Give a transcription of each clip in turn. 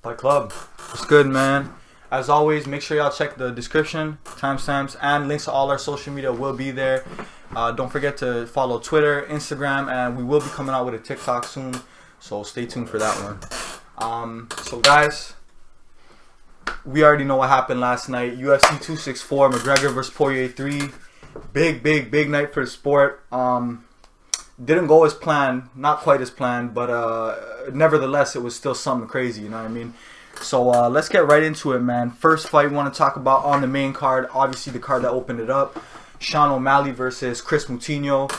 Fight Club. What's good, man? As always, make sure y'all check the description, timestamps, and links to all our social media will be there. Don't forget to follow Twitter, Instagram, and we will be coming out with a TikTok soon, so stay tuned for that one. So guys, we already know what happened last night. UFC 264, McGregor versus Poirier 3. Big night for the sport. Didn't go as planned, not quite as planned, but nevertheless, it was still something crazy, you know what I mean? So let's get right into it, man. First fight we want to talk about on the main card, obviously the card that opened it up, Sean O'Malley versus Kris Moutinho.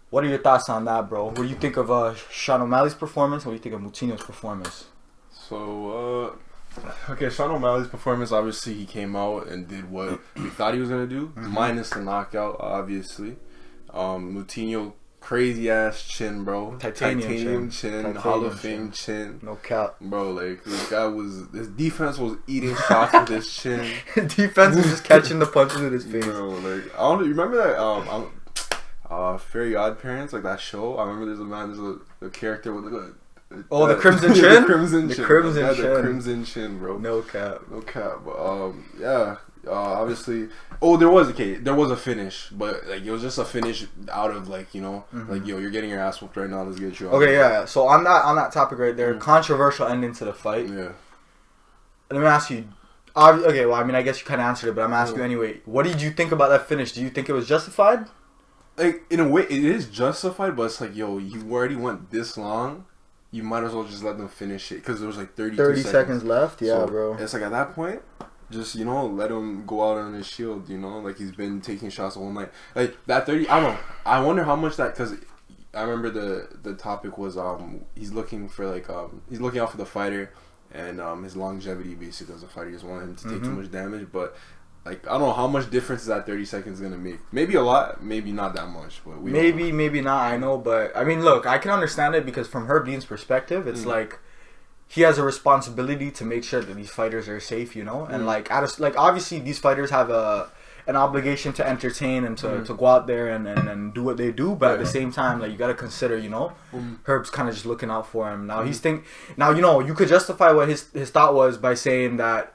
What are your thoughts on that, bro? What do you think of Sean O'Malley's performance? What do you think of Moutinho's performance? So, okay, Sean O'Malley's performance, obviously he came out and did what we thought he was going to do, minus the knockout, obviously. Moutinho, crazy ass chin, bro. Titanium chin, Hall of Fame chin. No cap. Bro, like, his defense was eating shots with his chin. Defense was just catching the punches with his face. Bro, like, I don't, you remember that, Fairy Odd Parents, like that show? I remember there's a character with the Crimson Chin? The Crimson Chin, bro. No cap. But, yeah. Obviously, there was a finish, but like it was just a finish out of like, you know, like, yo, you're getting your ass whooped right now, let's get you out. Okay, yeah. So on that topic right there, controversial ending to the fight. Yeah. Let me ask you. Okay, well, I mean, I guess you kind of answered it, but I'm asking you anyway. What did you think about that finish? Do you think it was justified? Like, in a way, it is justified, but it's like, yo, you already went this long. You might as well just let them finish it because there was like 30 seconds left. Yeah, so, bro. It's like at that point, just, you know, let him go out on his shield, you know, like he's been taking shots all night. Like that 30, I don't know. I wonder how much that, because I remember the topic was he's looking for like he's looking out for the fighter and his longevity basically as a fighter. He doesn't want him to take too much damage, but like I don't know how much difference that 30 seconds gonna make. Maybe a lot, maybe not that much, but maybe not. I know, but I mean, look, I can understand it because from Herb Dean's perspective, it's like he has a responsibility to make sure that these fighters are safe, you know, and like obviously these fighters have an obligation to entertain and to go out there and do what they do, but at the same time, like, you got to consider, you know, Herb's kind of just looking out for him. Now you know, you could justify what his thought was by saying that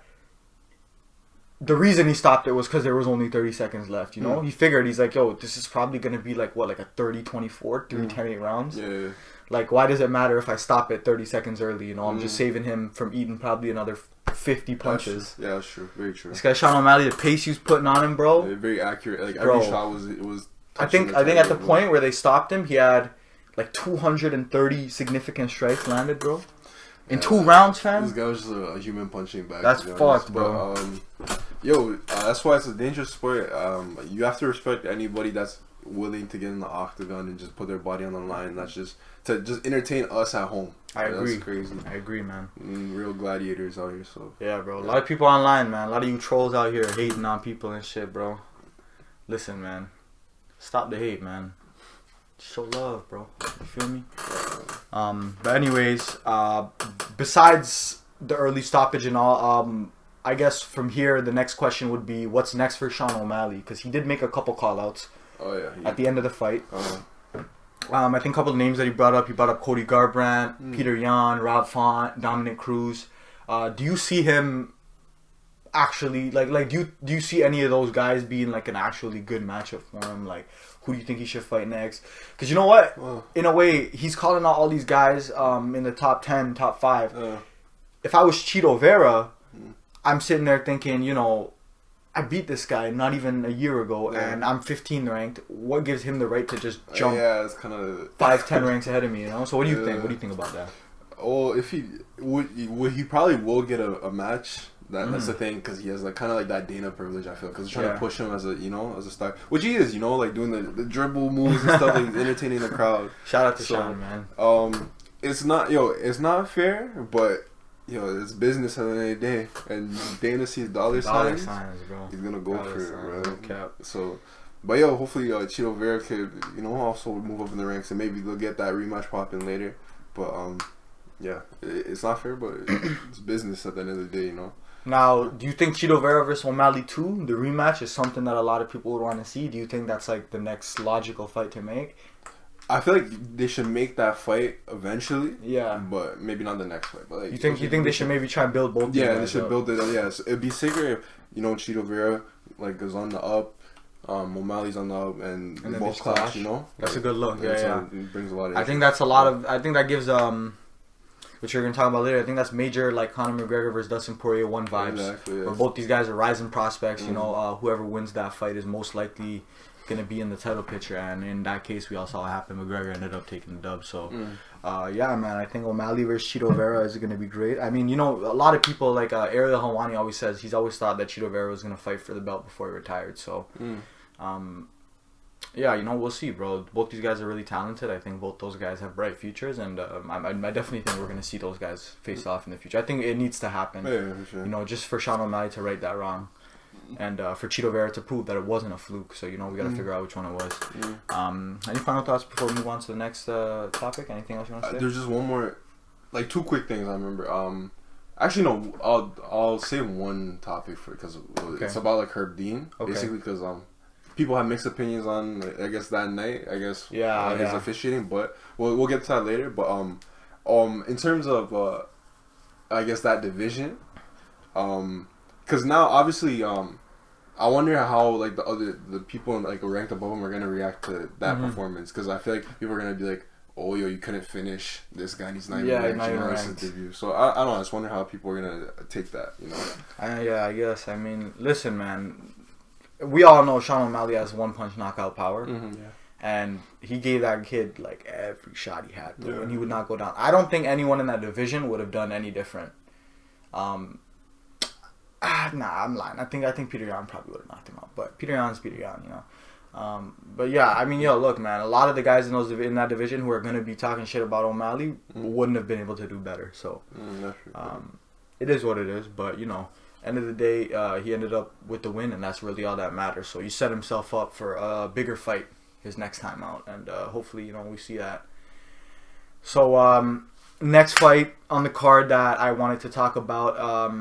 the reason he stopped it was because there was only 30 seconds left, you know? He figured, he's like, yo, this is probably going to be like, what, like a 30-24, 3-10-8 rounds? Yeah. Like, why does it matter if I stop it 30 seconds early, you know? I'm just saving him from eating probably another 50 punches. Yeah, that's true. Very true. This guy, Sean O'Malley, the pace he was putting on him, bro. Yeah, very accurate. Like, every shot was I think at the point where they stopped him, he had like 230 significant strikes landed, bro. In 2 rounds, fam. This guy was just a human punching bag. That's fucked, bro. That's why it's a dangerous sport. You have to respect anybody that's willing to get in the octagon and just put their body on the line. That's just to just entertain us at home. I agree. That's crazy. I agree, man. Real gladiators out here. So yeah, bro. A lot of people online, man. A lot of you trolls out here hating on people and shit, bro. Listen, man. Stop the hate, man. Show love, bro. You feel me? But anyways, besides the early stoppage and all, I guess from here the next question would be, what's next for Sean O'Malley? Because he did make a couple call-outs at the end of the fight. I think a couple of names that he brought up. He brought up Cody Garbrandt, Peter Yan, Rob Font, Dominic Cruz. Do you see him actually do you see any of those guys being like an actually good matchup for him? Like, who do you think he should fight next? Because you know what, in a way, he's calling out all these guys in the top 10, top 5. If I was Cheeto Vera, I'm sitting there thinking, you know, I beat this guy not even a year ago, and I'm 15 ranked. What gives him the right to just jump? Yeah, it's kind of 5-10 ranks ahead of me, you know. So what do you think? What do you think about that? Oh, if he probably will get a match. That's the thing, because he has like kind of like that Dana privilege, I feel, because he's trying to push him as a star, which he is, you know, like doing the dribble moves and stuff, like entertaining the crowd. Shout out to Sean, man. It's not fair, but it's business at the end of the day, and Dana sees dollar signs, bro. He's gonna go for it, bro. Cap. So, but hopefully Cheeto Vera could, you know, also move up in the ranks, and maybe they'll get that rematch popping later. But yeah, it's not fair, but it's business at the end of the day, you know. Now, do you think Cheeto Vera versus O'Malley 2, the rematch, is something that a lot of people would want to see? Do you think that's like the next logical fight to make? I feel like they should make that fight eventually. Yeah. But maybe not the next fight. But like, you think they should maybe try and build both? Yeah, they should build it. Yeah, so it'd be sicker if Chito Vera like is on the up, O'Malley's on the up, and then both clash. That's a good look. Yeah. It brings a lot of. I think that's a lot of. I think that gives which you're gonna talk about later. I think that's major, like Conor McGregor versus Dustin Poirier 1 vibes. Exactly. Yes. Where both these guys are rising prospects. Whoever wins that fight is most likely gonna be in the title picture, and in that case, we all saw what happened. McGregor ended up taking the dub. So, yeah, man, I think O'Malley versus Chito Vera is gonna be great. I mean, a lot of people like Ariel Helwani always says he's always thought that Chito Vera was gonna fight for the belt before he retired. So, yeah, we'll see, bro. Both these guys are really talented. I think both those guys have bright futures, and I definitely think we're gonna see those guys face off in the future. I think it needs to happen. Yeah, for sure. Just for Sean O'Malley to right that wrong. And for Chito Vera to prove that it wasn't a fluke. So, we got to figure out which one it was. Any final thoughts before we move on to the next topic? Anything else you want to say? There's just one more, like 2 quick things I remember. Actually, no, I'll say one topic because it's about like Herb Dean. Okay. Basically, because people have mixed opinions on, like, I guess, that night. I guess his officiating, but we'll get to that later. But in terms of I guess that division, because now obviously I wonder how like the people like ranked above him are gonna react to that performance, because I feel like people are gonna be like, oh yo, you couldn't finish this guy and he's not even ranked. Debut. So I don't know, I just wonder how people are gonna take that, Yeah, I guess. I mean, listen, man, we all know Sean O'Malley has one punch knockout power. And he gave that kid like every shot he had, and he would not go down. I don't think anyone in that division would have done any different. Nah, I'm lying. I think Peter Yan probably would have knocked him out, but Peter Yan's Peter Yan, But yeah, I mean, look, man, a lot of the guys in that division who are gonna be talking shit about O'Malley wouldn't have been able to do better. So, it is what it is. But end of the day, he ended up with the win, and that's really all that matters. So he set himself up for a bigger fight his next time out, and hopefully, we see that. So, next fight on the card that I wanted to talk about.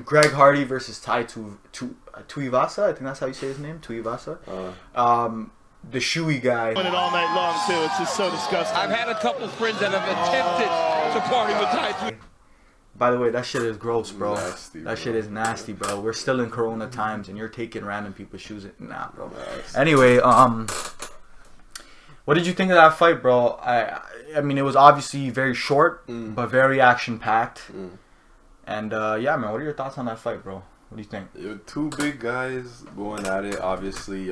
Greg Hardy versus Tuivasa. I think that's how you say his name, Tuivasa. The shoey guy. Won it all night long too. It's just so disgusting. I've had a couple friends that have attempted to party with Tai. By the way, that shit is gross, bro. That shit is nasty, bro. We're still in Corona times, and you're taking random people's shoes. Nah, bro. Anyway, what did you think of that fight, bro? I mean, it was obviously very short, but very action packed. And yeah, man, what are your thoughts on that fight, bro? What do you think? 2 big guys going at it, obviously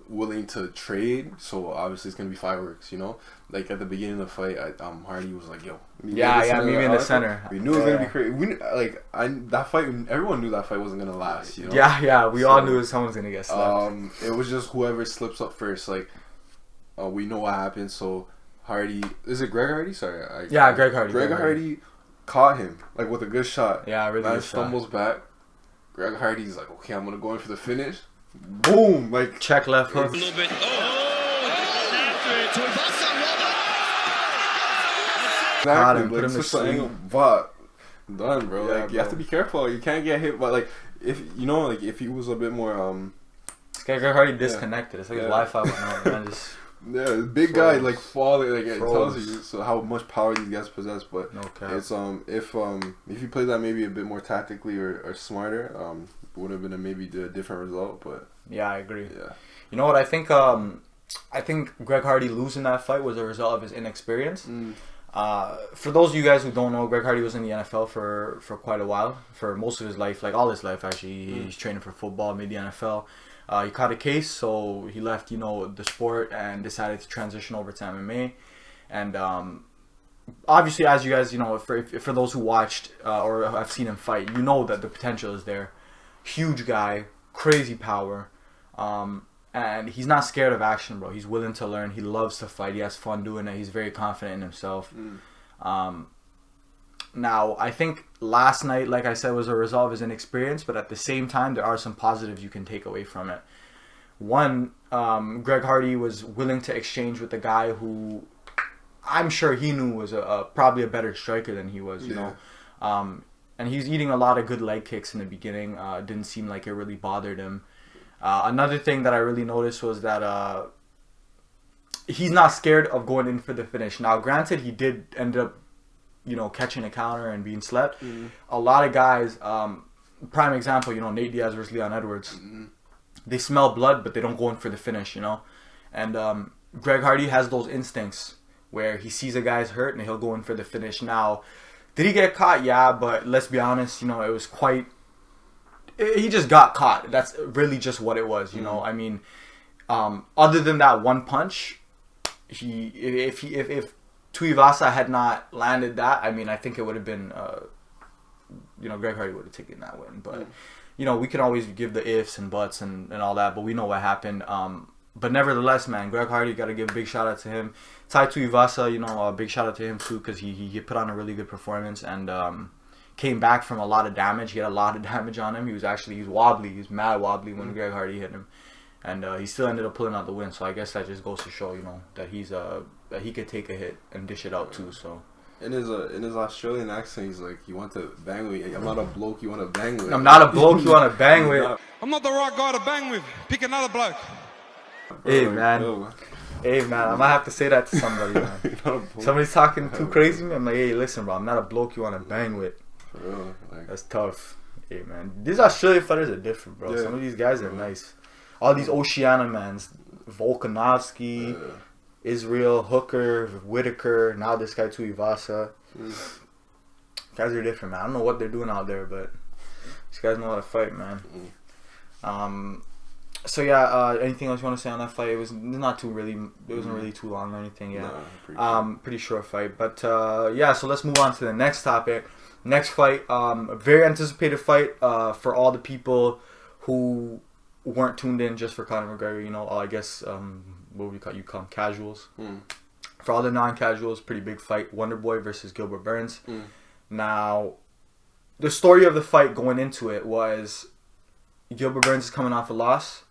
willing to trade, so obviously it's gonna be fireworks, Like at the beginning of the fight, Hardy was like, "Yo, meet me in the center." We knew it was gonna be crazy. That fight, everyone knew that fight wasn't gonna last, Yeah, we all knew someone's gonna get slapped. It was just whoever slips up first. Like, we know what happened. So Hardy, is it Greg Hardy? Sorry, Greg Hardy. Greg Hardy caught him like with a good shot. Yeah, really good shot. Stumbles back. Greg Hardy's like, okay, I'm gonna go in for the finish. Boom! Like check left hook. A little bit. Got him. Put him to sleep. But done, bro. Yeah, like you have to be careful. You can't get hit. But like if if he was a bit more Greg Hardy disconnected. It's like his Wi-Fi went out, man. Just big guy like falling, like it tells you so how much power these guys possess. But it's if you play that maybe a bit more tactically or smarter, would have been maybe a different result. But yeah, I agree. Yeah, you know what I think? I think Greg Hardy losing that fight was a result of his inexperience. For those of you guys who don't know, Greg Hardy was in the NFL for quite a while, for most of his life, like all his life actually. He's training for football, made the NFL. He caught a case, so he left, the sport and decided to transition over to MMA. And obviously, as you guys, for those who watched or have seen him fight, that the potential is there. Huge guy, crazy power, and he's not scared of action, bro. He's willing to learn. He loves to fight. He has fun doing it. He's very confident in himself. Now, I think last night, like I said, was a result of his inexperience, but at the same time, there are some positives you can take away from it. One, Greg Hardy was willing to exchange with a guy who I'm sure he knew was probably a better striker than he was, you know. And he's eating a lot of good leg kicks in the beginning. Didn't seem like it really bothered him. Another thing that I really noticed was that he's not scared of going in for the finish. Now, granted, he did end up, catching a counter and being slept. A lot of guys, prime example, Nate Diaz versus Leon Edwards. They smell blood, but they don't go in for the finish, And Greg Hardy has those instincts where he sees a guy's hurt and he'll go in for the finish. Now, did he get caught? Yeah, but let's be honest, it was quite... He just got caught. That's really just what it was, I mean, other than that one punch, if Tuivasa had not landed that, I mean, I think it would have been, Greg Hardy would have taken that win. But, we can always give the ifs and buts and all that, but we know what happened. But nevertheless, man, Greg Hardy, got to give a big shout out to him. Tai Tuivasa, a big shout out to him too, because he put on a really good performance and came back from a lot of damage. He had a lot of damage on him. He was wobbly. He was mad wobbly when Greg Hardy hit him, and he still ended up pulling out the win. So I guess that just goes to show, that that he could take a hit and dish it out too. So. In his Australian accent, he's like, "You want to bang with? I'm not a bloke you want to bang with. I'm not a bloke you want to bang with. I'm not the right guy to bang with. Pick another bloke." Hey man, I'm gonna have to say that to somebody, man. Somebody's talking too crazy to me. I'm like, hey, listen, bro, I'm not a bloke you want to bang with. For real, that's tough. Hey man, these Australian fighters are different, bro. Some of these guys are nice. All these Oceania mans, Volkanovski, Israel, Hooker, Whitaker, now this guy Tuivasa. Guys are different, man. I don't know what they're doing out there, but these guys know how to fight, man. So yeah, anything else you want to say on that fight? It wasn't really too long or anything. Yeah, pretty short fight. But yeah, so let's move on to the next topic. Next fight, a very anticipated fight for all the people who weren't tuned in just for Conor McGregor. I guess what would you call them? Casuals. For all the non-casuals, pretty big fight. Wonderboy versus Gilbert Burns. Now, the story of the fight going into it was Gilbert Burns is coming off a loss.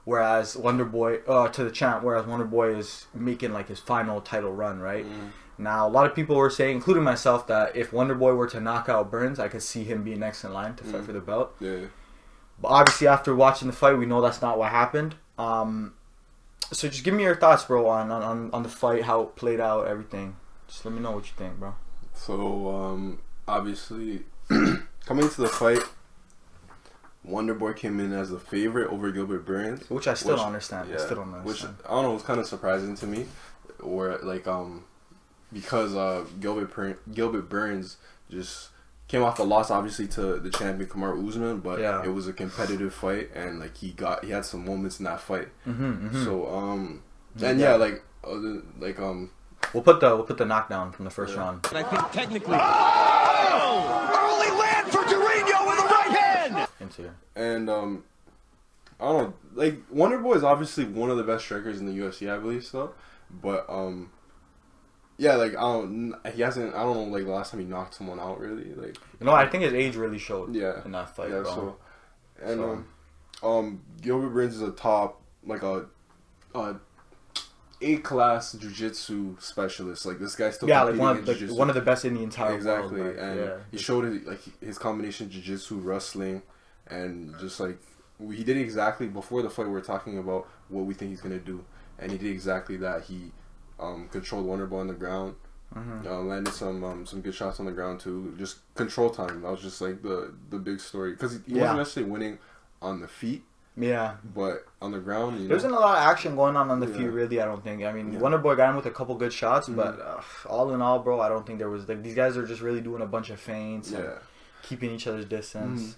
Whereas Wonderboy to the champ, whereas Wonderboy is making like his final title run, right? Now a lot of people were saying, including myself, that if Wonderboy were to knock out Burns, I could see him being next in line to fight for the belt. Yeah. But obviously, after watching the fight, we know that's not what happened. So just give me your thoughts, bro, on the fight, how it played out, everything. Just let me know what you think, bro. So obviously, coming into the fight, Wonderboy came in as the favorite over Gilbert Burns, which I still don't understand. Yeah, I still don't understand. Which I don't know, was kind of surprising to me, or like because Gilbert Burns just came off a loss, obviously, to the champion Kamaru Usman, but it was a competitive fight, and like he had some moments in that fight. So we'll put the knockdown from the first round. I think technically, early land for Durinho with the right hand. And I don't know, like Wonderboy is obviously one of the best strikers in the UFC, I believe so. But yeah, like I don't know, like the last time he knocked someone out really. Like I think his age really showed. In that fight. Yeah, bro. Gilbert Burns is a top A-class jiu-jitsu specialist. Like this guy's still one of the best in the entire world. Exactly, and he showed his combination jiu-jitsu, wrestling, and just like he did exactly before the fight. We were talking about what we think he's gonna do, and he did exactly that. He controlled Wonderboy on the ground, landed some good shots on the ground too. Just control time. That was just like the big story because he wasn't necessarily winning on the feet. Yeah, but on the ground, there wasn't a lot of action going on the feet. Really, I don't think. I mean, Wonderboy got him with a couple good shots, but all in all, bro, I don't think there was. Like, these guys are just really doing a bunch of feints and keeping each other's distance.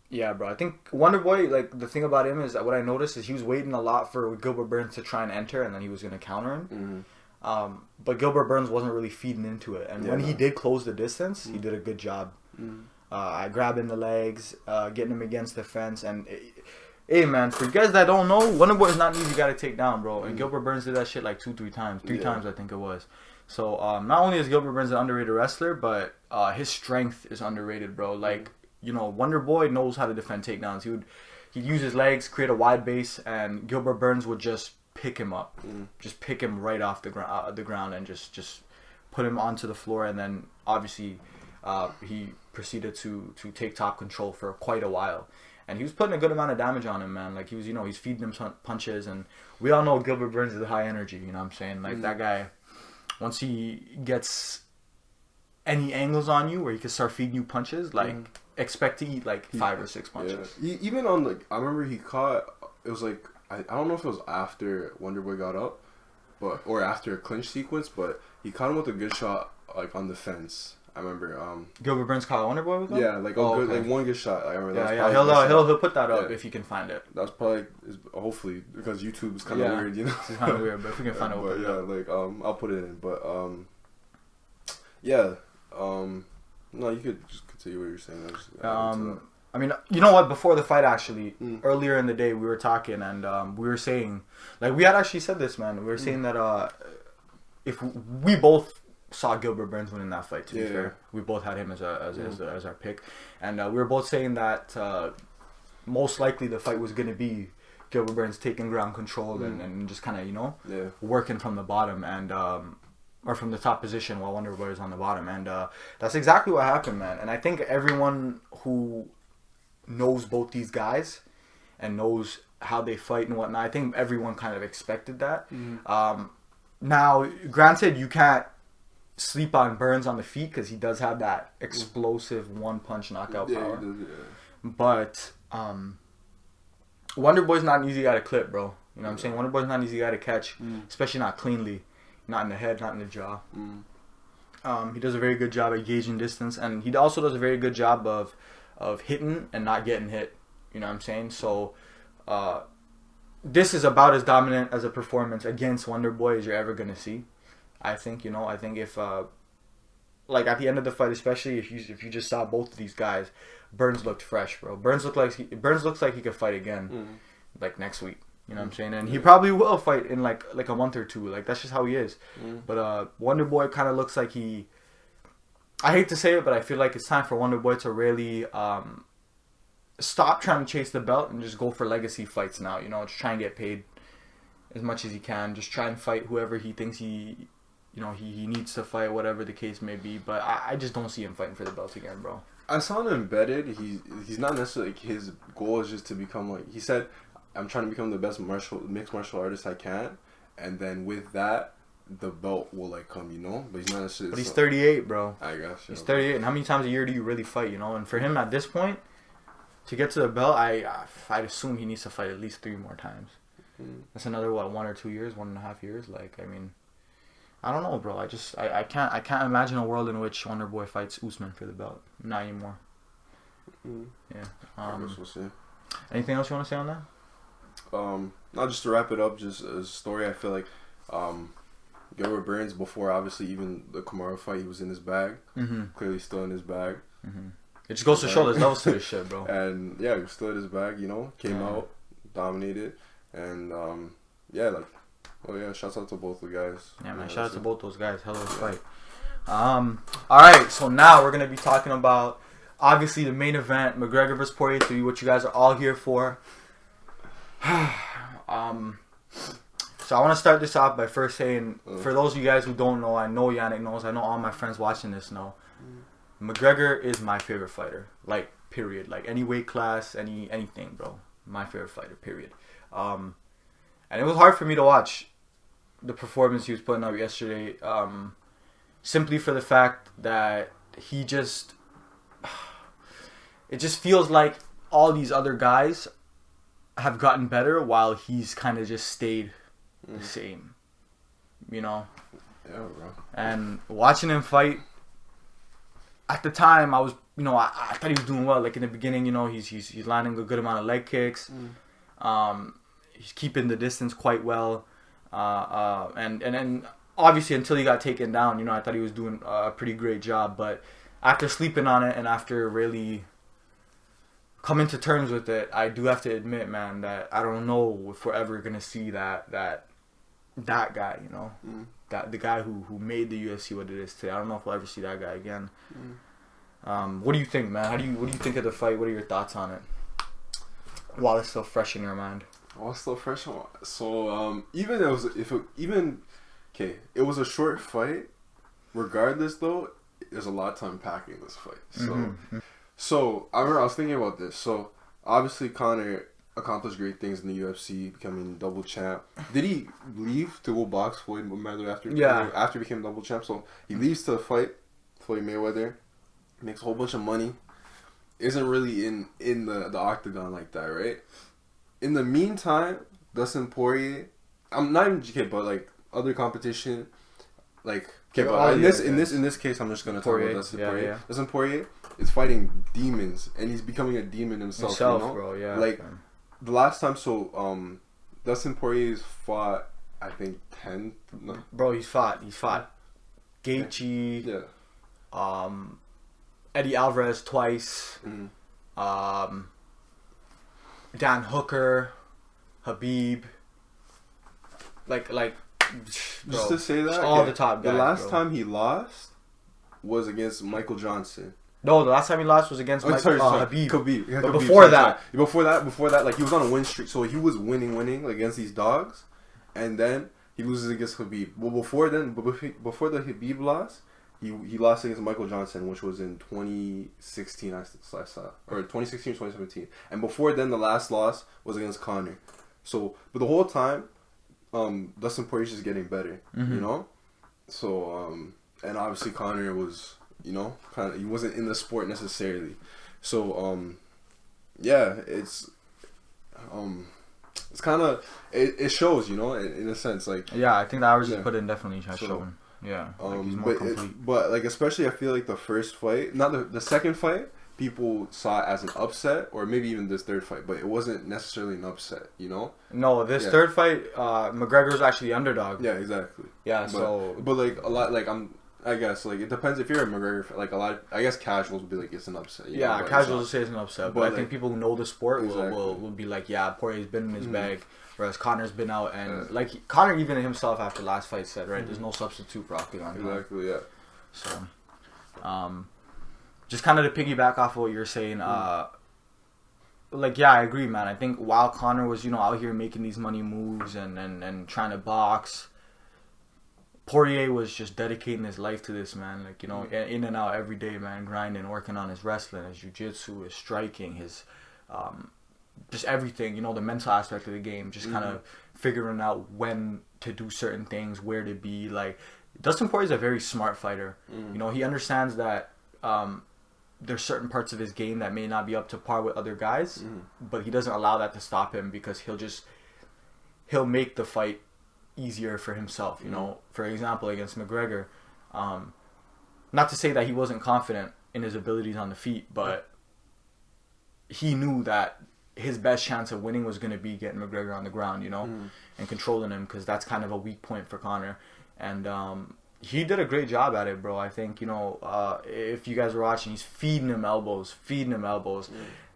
Yeah, bro. I think Wonderboy, like the thing about him is that what I noticed is he was waiting a lot for Gilbert Burns to try and enter, and then he was going to counter him. But Gilbert Burns wasn't really feeding into it, and when he did close the distance, he did a good job. Grabbing the legs, getting him against the fence, and hey man, for you guys that don't know, Wonderboy is not an easy guy to take down, bro. And Gilbert Burns did that shit like 2-3 times, 3 times I think it was. So not only is Gilbert Burns an underrated wrestler, but his strength is underrated, bro. Like Wonderboy knows how to defend takedowns. He'd use his legs, create a wide base, and Gilbert Burns would just pick him up, just pick him right off the ground, and just put him onto the floor, and then obviously he proceeded to take top control for quite a while. And he was putting a good amount of damage on him, man. Like, he was, he's feeding him punches. And we all know Gilbert Burns is high energy, you know what I'm saying? Like, that guy, once he gets any angles on you where he can start feeding you punches, like, expect to eat, like, 5 or 6 punches. Yeah. Even on, like, I remember he caught, it was, like, I don't know if it was after Wonderboy got up, or after a clinch sequence, but he caught him with a good shot, like, on the fence. I remember Gilbert Burns caught Wonderboy with him? Yeah, like good, like one good shot. I remember he'll put that up if he can find it. That's probably hopefully because YouTube is kind of weird, you know. It's kind of weird, but if we can find it, but yeah, like I'll put it in. But no, you could just continue what you're saying. I mean, you know what? Before the fight, actually, earlier in the day, we were talking and we were saying, like, we had actually said this, man. We were saying that if we both saw Gilbert Burns winning that fight, to be fair. We both had him as our pick. And we were both saying that most likely the fight was going to be Gilbert Burns taking ground control and just kind of, working from the bottom and or from the top position while Wonderboy is on the bottom. And that's exactly what happened, man. And I think everyone who knows both these guys and knows how they fight and whatnot, I think everyone kind of expected that. Now, granted, you can't sleep on Burns on the feet because he does have that explosive one-punch knockout power. But Wonderboy's not an easy guy to clip, bro. You know what I'm saying? Wonderboy's not an easy guy to catch, especially not cleanly. Not in the head, not in the jaw. He does a very good job at gauging distance, and he also does a very good job of hitting and not getting hit. You know what I'm saying? So this is about as dominant as a performance against Wonderboy as you're ever going to see. I think, I think if, like, at the end of the fight, especially if you just saw both of these guys, Burns looked fresh, bro. Burns looks like he could fight again, like, next week. You know what I'm saying? And he probably will fight in, like a month or two. Like, that's just how he is. But Wonderboy kind of looks like he... I hate to say it, but I feel like it's time for Wonderboy to really stop trying to chase the belt and just go for legacy fights now. Just try and get paid as much as he can. Just try and fight whoever he thinks he needs to fight, whatever the case may be. But I just don't see him fighting for the belt again, bro. I saw him embedded. He's not necessarily, like, his goal is just to become, like, he said, I'm trying to become the best mixed martial artist I can, and then with that, the belt will, like, come, But he's not necessarily. But he's 38, bro. I guess. He's 38, and how many times a year do you really fight, And for him at this point, to get to the belt, I'd assume he needs to fight at least 3 more times. That's another 1 or 2 years, 1.5 years. Like, I mean, I don't know, bro. I can't imagine a world in which Wonderboy fights Usman for the belt. Not anymore. Yeah. I guess we'll see. Anything else you want to say on that? Not just to wrap it up, just a story. I feel like Gilbert Burns, before obviously even the Kamaru fight, he was in his bag. Clearly still in his bag. It just goes to show there's levels to this shit, bro. And yeah, he was still in his bag, came out, dominated, and shouts out to both the guys. Yeah, man, shout out to both those guys. Hell of a fight. Alright, so now we're gonna be talking about obviously the main event, McGregor vs. Poirier 3, what you guys are all here for. So I want to start this off by first saying, for those of you guys who don't know, I know Yannick knows, I know all my friends watching this know, McGregor is my favorite fighter, like, period. Like, any weight class, anything, bro. My favorite fighter, period. And it was hard for me to watch the performance he was putting up yesterday, simply for the fact that he just... It just feels like all these other guys have gotten better while he's kind of just stayed the same, Yeah, bro. And watching him fight, at the time, I was, I thought he was doing well. Like, in the beginning, he's landing a good amount of leg kicks. He's keeping the distance quite well. And then, obviously, until he got taken down, I thought he was doing a pretty great job. But after sleeping on it and after really coming to terms with it, I do have to admit, man, that I don't know if we're ever gonna see that guy, that the guy who made the UFC what it is today. I don't know if we'll ever see that guy again. What do you think, man? What do you think of the fight? What are your thoughts on it? While it's still fresh in your mind. While it's still fresh, so it was a short fight. Regardless, though, there's a lot to unpack in this fight. So I remember I was thinking about this. So obviously Conor accomplished great things in the UFC, becoming double champ. Did he leave to go box Floyd Mayweather after? Yeah. After he became double champ, so he leaves to fight Floyd Mayweather, makes a whole bunch of money. Isn't really in the octagon like that, right? In the meantime, Dustin Poirier, I'm not even GK, but like other competition, like okay, but in this case, I'm just gonna talk about Dustin Poirier. Yeah. Dustin Poirier is fighting demons, and he's becoming a demon himself. You know? Bro, yeah. Like the last time, Dustin Poirier's fought, I think 10. No. Bro, he's fought Gaethje. Yeah. Eddie Alvarez twice. Dan Hooker, Habib. Like, bro, just to say that, all the top guys. The last time he lost was against Michael Johnson. No, the last time he lost was against Habib. Khabib. But before that, like he was on a win streak, so he was winning like, against these dogs, and then he loses against Khabib. Well, before the Habib loss, he lost against Michael Johnson, which was in 2016, I saw, or 2016 or 2017, and before then the last loss was against Conor. So, but the whole time, Dustin Poirier's just getting better, you know. So, and obviously Conor was. You know, kind of, he wasn't in the sport necessarily. So, yeah, it's kind of, it shows, you know, in a sense, like. Yeah, I think the hours you put in definitely has shown. Yeah, like he's more complete. But like, especially I feel like the first fight, not the second fight, people saw it as an upset, or maybe even this third fight, but it wasn't necessarily an upset, you know. No, this third fight, McGregor's actually the underdog. Yeah, exactly. Yeah, but like a lot, like I guess, like, it depends if you're a McGregor, like, a lot, I guess casuals would be like, it's an upset. Yeah, casuals will say it's an upset, but I think people who know the sport exactly. will be like, yeah, Poirier's been in his bag, whereas Conor's been out, and, like, Conor even himself after last fight said, right, there's no substitute for octagon. Exactly, yeah. So, just kind of to piggyback off of what you're saying, like, yeah, I agree, man. I think while Conor was, you know, out here making these money moves and trying to box, Poirier was just dedicating his life to this, man. Like, you know, in and out every day, man, grinding, working on his wrestling, his jiu-jitsu, his striking, his just everything, you know, the mental aspect of the game, just kind of figuring out when to do certain things, where to be. Like, Dustin Poirier is a very smart fighter. You know, he understands that there's certain parts of his game that may not be up to par with other guys, but he doesn't allow that to stop him, because he'll make the fight easier for himself, you know. For example, against McGregor, not to say that he wasn't confident in his abilities on the feet, but he knew that his best chance of winning was going to be getting McGregor on the ground, you know, and controlling him, because that's kind of a weak point for Conor. And he did a great job at it, bro. I think, you know, if you guys were watching, he's feeding him elbows.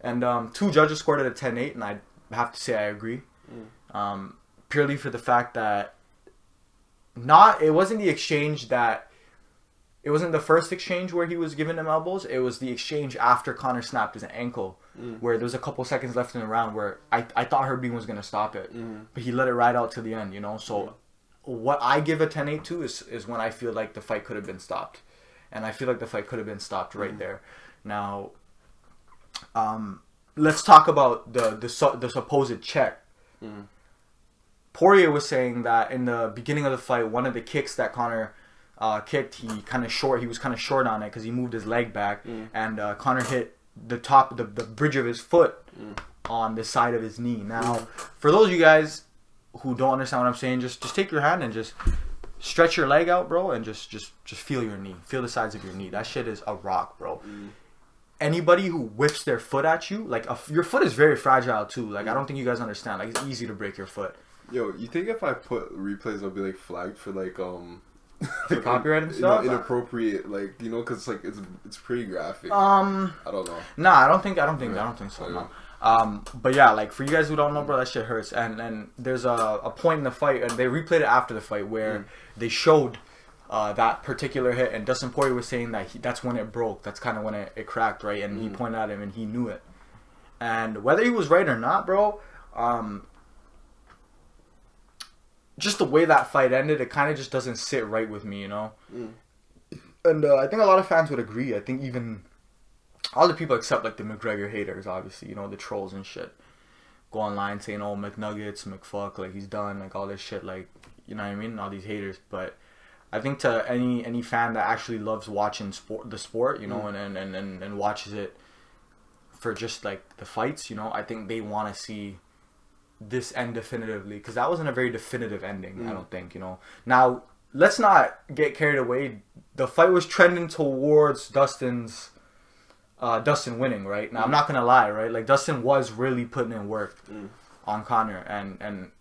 And two judges scored it at 10-8, and I have to say I agree. Purely for the fact that it wasn't the exchange it wasn't the first exchange where he was giving him elbows. It was the exchange after Conor snapped his ankle, where there was a couple seconds left in the round where I thought Herbie was going to stop it, but he let it ride out to the end, you know. So what I give a 10-8 to is when I feel like the fight could have been stopped, and I feel like the fight could have been stopped right there. Now, let's talk about the supposed check. Poirier was saying that in the beginning of the fight, one of the kicks that Conor kicked, he was kind of short on it because he moved his leg back, and Conor hit the bridge of his foot on the side of his knee. Now, for those of you guys who don't understand what I'm saying, just take your hand and just stretch your leg out, bro, and just feel your knee, feel the sides of your knee. That shit is a rock, bro. Anybody who whips their foot at you, like, your foot is very fragile too. Like, I don't think you guys understand. Like, it's easy to break your foot. Yo, you think if I put replays, I'll be like flagged for like for copyright and stuff? Inappropriate, like, you know, because like it's pretty graphic. I don't know. Nah, I don't think so. No. But yeah, like, for you guys who don't know, bro, that shit hurts. And there's a point in the fight, and they replayed it after the fight, where they showed that particular hit, and Dustin Poirier was saying that that's when it broke. That's kind of when it cracked, right? And he pointed at him, and he knew it. And whether he was right or not, bro, just the way that fight ended, it kind of just doesn't sit right with me, you know? And I think a lot of fans would agree. I think even all the people except like the McGregor haters, obviously, you know, the trolls and shit, go online saying, oh, McNuggets, McFuck, like he's done, like all this shit, like, you know what I mean, all these haters. But I think to any fan that actually loves watching the sport, you know, and watches it for just like the fights, you know, I think they want to see this end definitively, because that wasn't a very definitive ending. I don't think, you know. Now let's not get carried away. The fight was trending towards Dustin winning, right? Now I'm not gonna lie, right? Like Dustin was really putting in work on Conor, and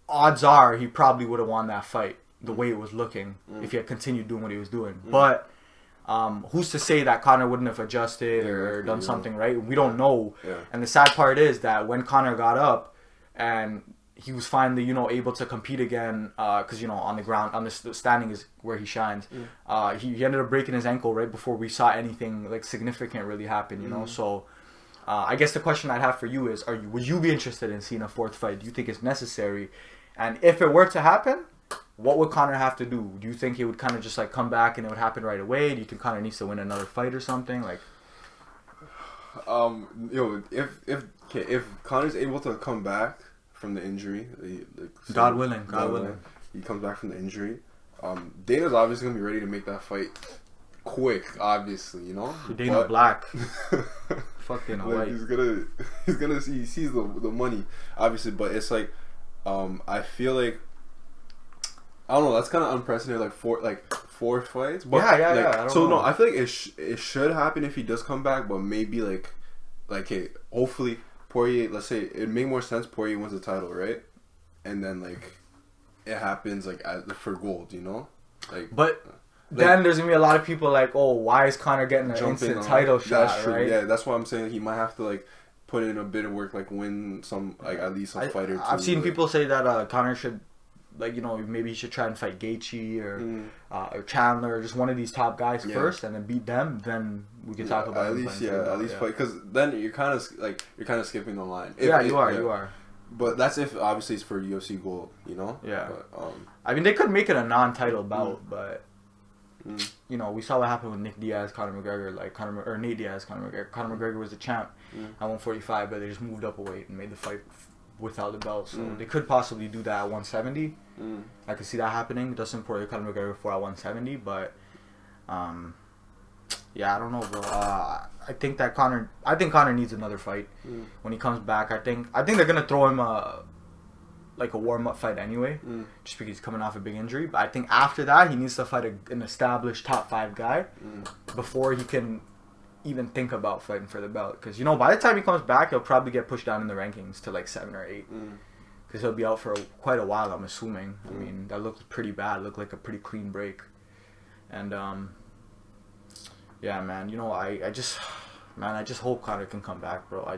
odds are he probably would have won that fight the way it was looking if he had continued doing what he was doing. But who's to say that Conor wouldn't have adjusted or done something, right? We don't know. And the sad part is that when Conor got up and he was finally, you know, able to compete again, because, you know, on the ground, on the standing is where he shines. He ended up breaking his ankle right before we saw anything like significant really happen, you know. So I guess the question I'd have for you is, would you be interested in seeing a fourth fight? Do you think it's necessary? And if it were to happen, what would Conor have to do? Do you think he would kind of just like come back and it would happen right away? Do you think Conor needs to win another fight or something? Like, if Conor's able to come back from the injury, God willing, he comes back from the injury, Dana's obviously gonna be ready to make that fight quick, obviously, you know. Dana Black. Fuck Dana White. He sees the money, obviously, but it's like, I feel like, I don't know, that's kind of unprecedented, like four fights. But yeah. Like, I don't know. I feel like it should happen if he does come back, but maybe like hey, hopefully Poirier, let's say it'd make more sense Poirier wins the title, right? And then like it happens like for gold, you know? Like, but then there's gonna be a lot of people like, oh, why is Conor getting an instant title shot? That's true. Right? Yeah, that's why I'm saying he might have to like put in a bit of work, like win some, like at least a fight or two. I've seen people say that Conor should, like, you know, maybe he should try and fight Gaethje or Chandler, or just one of these top guys first, and then beat them. Then we can talk about at least fight, because then you're kind of skipping the line. You are. But that's if obviously it's for UFC gold, you know. Yeah. But, I mean, they could make it a non-title bout, but you know, we saw what happened with Nick Diaz, Conor McGregor, Nate Diaz, Conor McGregor. Conor McGregor was the champ at 145, but they just moved up a weight and made the fight without the belt. So they could possibly do that at 170. I could see that happening. Dustin Poirier, Conor McGregor before at 170, but yeah, I don't know, bro. I think Conor needs another fight when he comes back. I think they're gonna throw him a warm-up fight anyway, just because he's coming off a big injury. But I think after that, he needs to fight an established top 5 guy before he can even think about fighting for the belt. Because, you know, by the time he comes back, he'll probably get pushed down in the rankings to like 7 or 8. Because he'll be out for quite a while, I'm assuming. I mean, that looked pretty bad. It looked like a pretty clean break. And yeah, man. You know, I just hope Conor can come back, bro.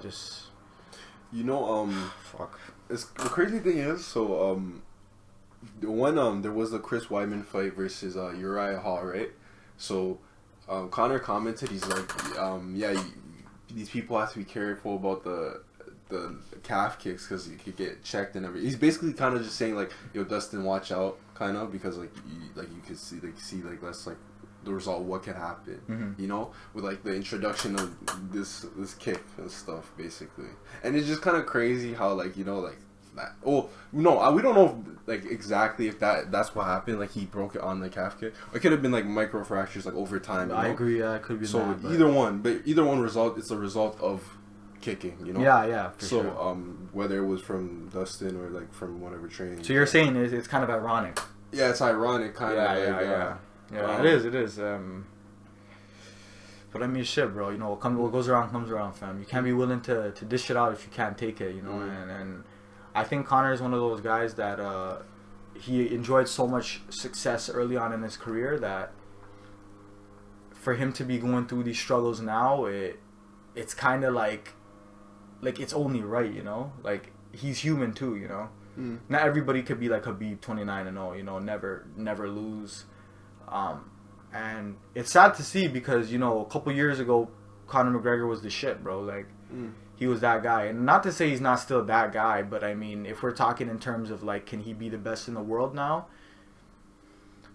You know, fuck. The crazy thing is, so when there was the Chris Weidman fight versus Uriah Hall, right? So Conor commented, he's like, these people have to be careful about the calf kicks because you could get checked and everything. He's basically kind of just saying like, yo, Dustin, watch out, kind of, because like you could see that's like the result of what can happen, you know, with like the introduction of this kick and stuff, basically. And it's just kind of crazy how, like, you know, like that. Oh no, we don't know like exactly if that's what happened. Like he broke it on the calf kick. It could have been like micro fractures, like over time. I agree. Yeah, it could be. So that, either one result, it's a result of kicking, you know. Yeah, for sure. Whether it was from Dustin or like from whatever training. So you're saying it's kind of ironic. Yeah, it's ironic, kind of. Yeah, it is. But I mean, shit, bro. You know, what goes around comes around, fam. You can't be willing to dish it out if you can't take it, you know. And I think Conor is one of those guys that he enjoyed so much success early on in his career that for him to be going through these struggles now, it's kind of like it's only right, you know. Like he's human too, you know. Not everybody could be like Khabib, 29-0, you know, never lose. And it's sad to see because, you know, a couple years ago, Conor McGregor was the shit, bro. Like, he was that guy. And not to say he's not still that guy, but I mean, if we're talking in terms of, like, can he be the best in the world now?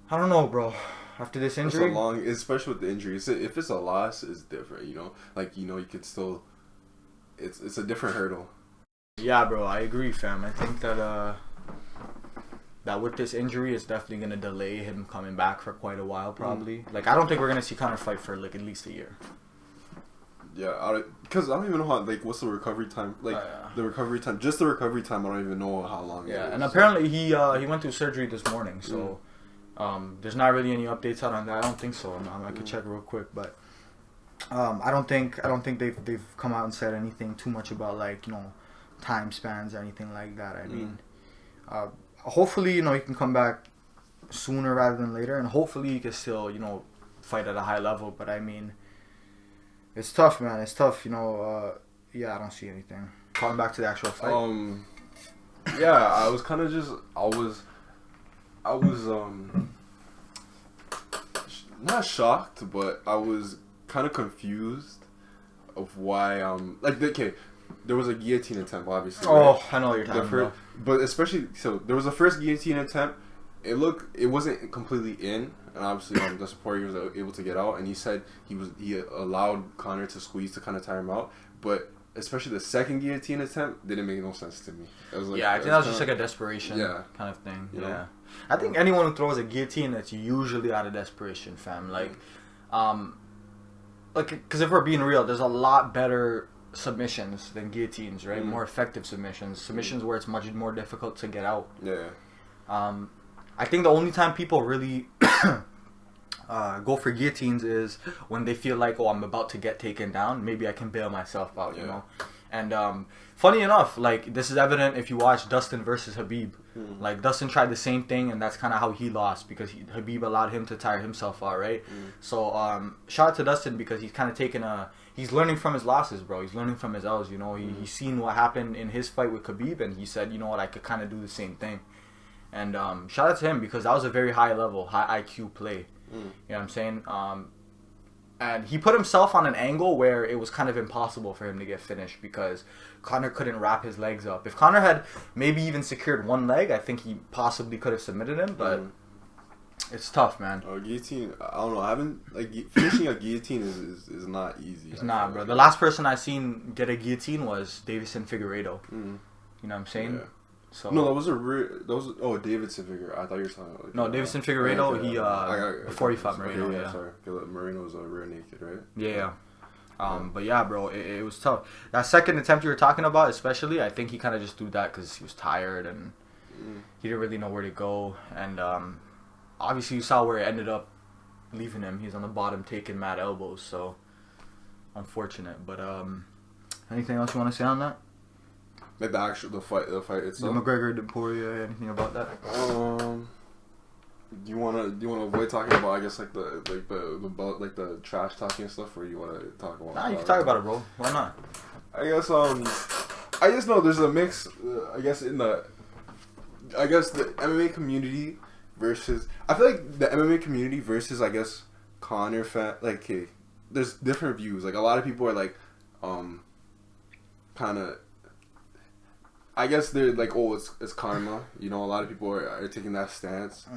I don't know, bro. after this It's injury. a long, especially with the injuries. If it's a loss, it's different. You know, like you could still. It's a different hurdle. Yeah, bro, I agree, fam. I think that that with this injury, it's definitely gonna delay him coming back for quite a while, probably. Like, I don't think we're gonna see Conor fight for like at least a year. Yeah, because I don't even know how, like, what's the recovery time? Like, the recovery time, just the recovery time, I don't even know how long it is. And apparently he went through surgery this morning, so there's not really any updates out on that. I don't think so. I could check real quick, but I don't think they've come out and said anything too much about, like, time spans or anything like that. I mean, hopefully, he can come back sooner rather than later, and hopefully he can still, fight at a high level, but I mean, it's tough, man. It's tough, yeah, I don't see anything. Calling back to the actual fight. Yeah, I was kind of just, I was not shocked, but I was kind of confused of why, okay, there was a guillotine attempt, obviously. Oh, right? I know what you're talking about. But especially, so there was a first guillotine attempt. It wasn't completely in, and obviously the Poirier was able to get out, and he said he allowed Conor to squeeze to kind of tire him out, but especially the second guillotine attempt didn't make no sense to me. It was like, I think that was just like a desperation kind of thing. You know? I think anyone who throws a guillotine, that's usually out of desperation, fam. Like, because if we're being real, there's a lot better submissions than guillotines, right? More effective submissions where it's much more difficult to get out. I think the only time people really go for guillotines is when they feel like, I'm about to get taken down. Maybe I can bail myself out, you know? And funny enough, like, this is evident if you watch Dustin versus Khabib. Like, Dustin tried the same thing, and that's kind of how he lost, because Khabib allowed him to tire himself out, right? So, shout out to Dustin, because he's kind of he's learning from his losses, bro. He's learning from his L's, He's seen what happened in his fight with Khabib, and he said, you know what, I could kind of do the same thing. And shout out to him, because that was a very high level, high IQ play. You know what I'm saying? And he put himself on an angle where it was kind of impossible for him to get finished, because Conor couldn't wrap his legs up. If Conor had maybe even secured one leg, I think he possibly could have submitted him, but it's tough, man. Guillotine, I don't know. Finishing a guillotine is not easy. It's not, bro. The last person I seen get a guillotine was Davison Figueiredo. You know what I'm saying? Yeah. So, no, Davidson Figueiredo. I thought you were talking about. No, Davison Figueiredo. Before he fought Moreno. Yeah, sorry. Moreno was a rear naked, right? Yeah. But yeah, bro, it was tough. That second attempt you were talking about, especially, I think he kind of just threw that because he was tired and he didn't really know where to go. And obviously, you saw where it ended up leaving him. He's on the bottom taking mad elbows. So unfortunate. But anything else you want to say on that? Like the fight itself. The McGregor, Poirier, anything about that? Do you wanna avoid talking about, I guess, like the trash talking stuff, or you wanna talk about? Nah, you can talk about it, bro. Why not? I guess no. There's a mix. I guess the MMA community versus, I feel like the MMA community versus, I guess, Conor fan. Like, okay, there's different views. Like, a lot of people are like, kind of. I guess they're like, it's karma. A lot of people are taking that stance.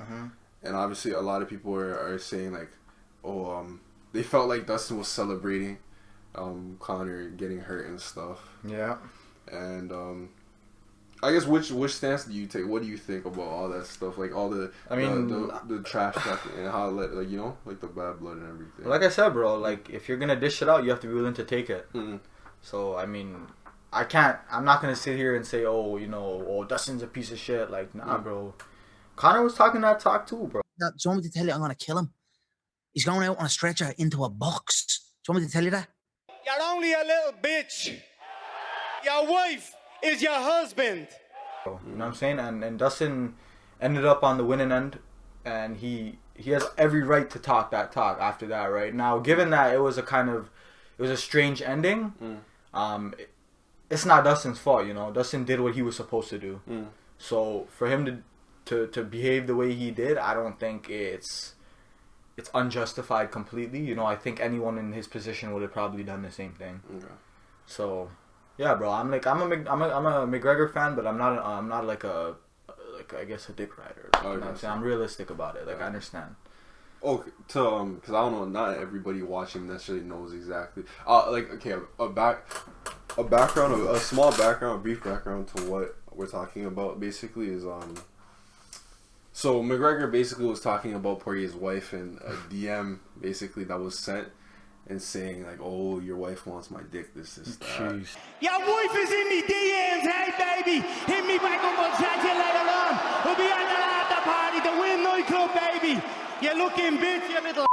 And obviously a lot of people are saying like, they felt like Dustin was celebrating Conor getting hurt and stuff. Yeah. And I guess which stance do you take? What do you think about all that stuff? Like all the trash talk and how like the bad blood and everything. Like I said, bro, like if you're gonna dish it out, you have to be willing to take it. So I mean, I'm not going to sit here and say, Dustin's a piece of shit. Like, nah, bro. Conor was talking that talk too, bro. Do you want me to tell you I'm going to kill him? He's going out on a stretcher into a box. Do you want me to tell you that? You're only a little bitch. Your wife is your husband. You know what I'm saying? And Dustin ended up on the winning end, and he has every right to talk that talk after that, right? Now, given that it was a strange ending, it's not Dustin's fault, Dustin did what he was supposed to do. So for him to behave the way he did, I don't think it's unjustified completely. I think anyone in his position would have probably done the same thing. Okay. So yeah, bro, I'm a McGregor fan, but I'm not like I guess a dick rider. You know what I'm saying? I'm realistic about it. Like, I understand. because I don't know, not everybody watching necessarily knows exactly. Like, okay, a background, a small background, a brief background to what we're talking about. Basically, is so McGregor basically was talking about Poirier's wife in a DM, basically that was sent, and saying like, "Oh, your wife wants my dick. This, that." Jeez. Your wife is in me DMs, hey baby. Hit me back up, I'll chat you later on. We'll be at the after party, the Win nightclub, baby. You looking bitch, you little.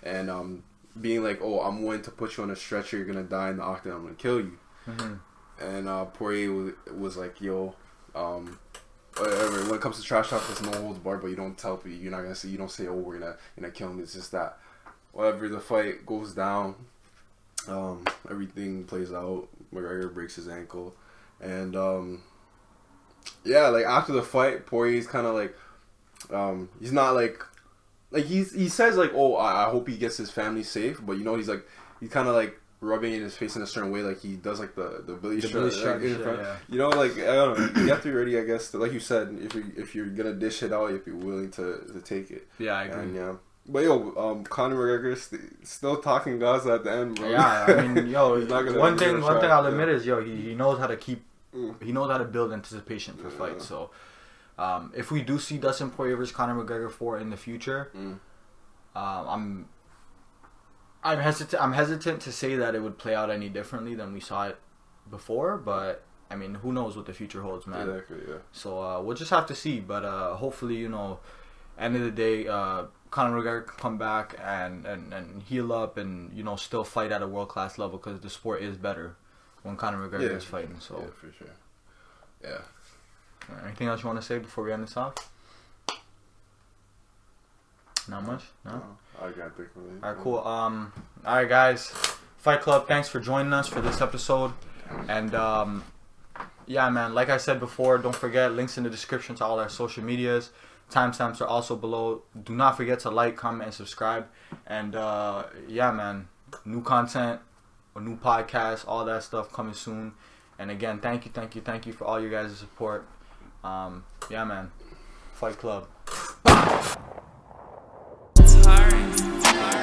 And being like, "Oh, I'm willing to put you on a stretcher. You're gonna die in the octagon. I'm gonna kill you." Mm-hmm. And Poirier was like, "Yo, whatever. When it comes to trash talk, there's no holds barred, but you don't tell people. You're not gonna say. You don't say, oh, we're gonna kill him. It's just that." Whatever, the fight goes down, everything plays out. McGregor breaks his ankle, and yeah, like after the fight, Poirier's kind of like, he's not like he says like, oh, I hope he gets his family safe, but you know he's kind of like rubbing it in his face in a certain way, like he does like the Billy Strut in front. Yeah. You know, like I don't know, you have to be ready, I guess. Like you said, if you're gonna dish it out, you have to be willing to take it. Yeah, I agree. And, yeah. But yo, Conor McGregor still talking Gaza at the end, bro. Yeah, I mean, yo, one thing I'll admit is, yo, he knows how to he knows how to build anticipation for fights. So, if we do see Dustin Poirier versus Conor McGregor 4 in the future, I'm hesitant to say that it would play out any differently than we saw it before, but I mean, who knows what the future holds, man. Exactly, yeah. So we'll just have to see, but hopefully, you know, end of the day, Conor McGregor can come back and heal up and, you know, still fight at a world-class level, because the sport is better when Conor McGregor is fighting. So yeah, for sure. Yeah. Anything else you want to say before we end this off? Not much? No? I got big really. Alright, cool. Alright, guys. Fight Club, thanks for joining us for this episode. And, yeah, man, like I said before, don't forget, links in the description to all our social medias. Timestamps are also below. Do not forget to like, comment, and subscribe. And, yeah, man, new content, a new podcast, all that stuff coming soon. And, again, thank you for all your guys' support. Yeah, man. Fight Club.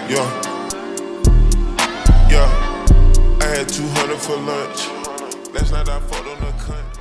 Yeah. I had 200 for lunch. Last night I fought on the cunt.